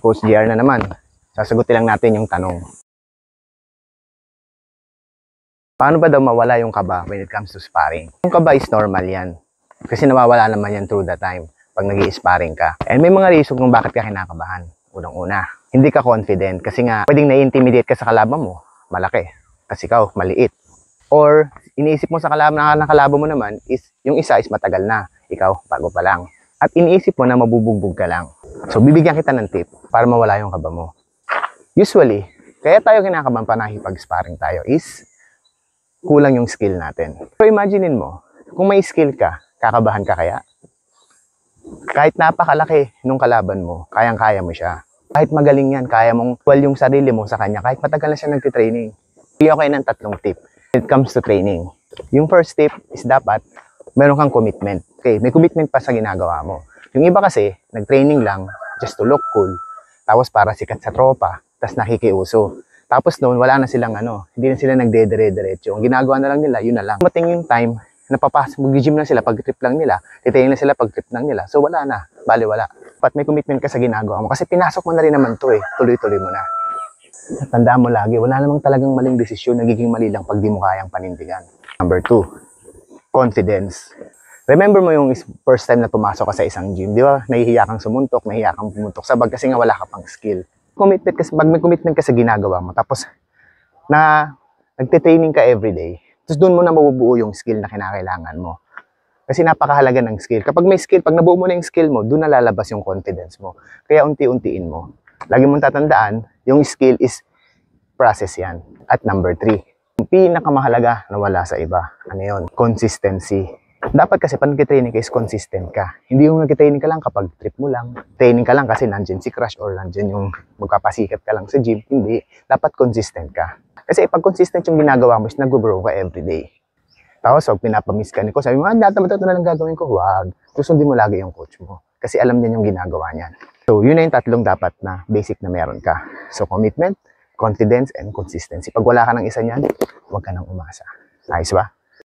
Coach JR na naman. Sasagutin lang natin yung tanong. Paano ba daw mawala yung kaba when it comes to sparring? Yung kaba is normal yan. Kasi nawawala naman yan through the time pag nag-i-sparring ka. And may mga reason kung bakit ka kinakabahan. Unang-una, hindi ka confident kasi nga pwedeng na-intimidate ka sa kalaban mo. Malaki. Kasi ikaw, maliit. Or iniisip mo sa kalaban mo naman is yung isa is matagal na. Ikaw, bago pa lang. At iniisip mo na mabubugbog ka lang. So, bibigyan kita ng tip para mawala yung kaba mo. Usually, kaya tayo kinakabahan pa nakikipag-sparring tayo is kulang yung skill natin. So, imaginein mo, kung may skill ka, kakabahan ka kaya? Kahit napakalaki nung kalaban mo, kayang-kaya mo siya. Kahit magaling yan, kaya mong wal yung sarili mo sa kanya, kahit matagal na siya nagtitraining. Bigyan ko kayo ng 3 tip when it comes to training. Yung first tip is dapat meron kang commitment. Okay, may commitment pa sa ginagawa mo. Yung iba kasi, nag-training lang just to look cool. Tapos para sikat sa tropa, tapos nakikiuso. Tapos noon, wala na silang hindi na sila nagdedire-diretso. Ang ginagawa na lang nila, yun na lang. Mating yung time, napapasok, mag-gym na sila, pag-trip lang nila. Titingin na sila, pag-trip lang nila. So wala na, bali wala. Dapat may commitment ka sa ginagawa mo. Kasi pinasok mo na rin naman to tuloy-tuloy mo na. Tandaan mo lagi, wala namang talagang maling desisyon, nagiging mali lang pag di mo kayang panindigan. Number 2, confidence. Remember mo yung first time na pumasok ka sa isang gym, di ba? Nahihiya kang sumuntok, nahihiya kang pumuntok sa bag kasi nga wala ka pang skill. Commitment kasi, pag may commitment ka sa ginagawa mo, tapos na nagte-training ka everyday, tapos doon mo na mabubuo yung skill na kinakailangan mo. Kasi napakahalaga ng skill. Kapag may skill, pag nabuo mo na yung skill mo, doon na lalabas yung confidence mo. Kaya unti-untiin mo. Lagi mong tatandaan, yung skill is process yan. At number 3, yung pinakamahalaga na wala sa iba. Ano yun? Consistency. Dapat kasi pag nag-training ka is consistent ka. Hindi yung nag-training ka lang kapag trip mo lang. Training ka lang kasi nandyan si crush or nandyan yung magpapasikat ka lang sa gym. Hindi. Dapat consistent ka. Kasi pag consistent yung ginagawa mo is nag-grow ka everyday. Tapos pag pinapamiss ka ni coach, sabi mo, data na lang gagawin ko. Wag. Susundin mo lagi yung coach mo. Kasi alam niya yung ginagawa niyan. So yun na yung 3 dapat na basic na meron ka. So commitment, confidence, and consistency. Pag wala ka ng isa niyan, huwag ka nang umasa. Ayos ba?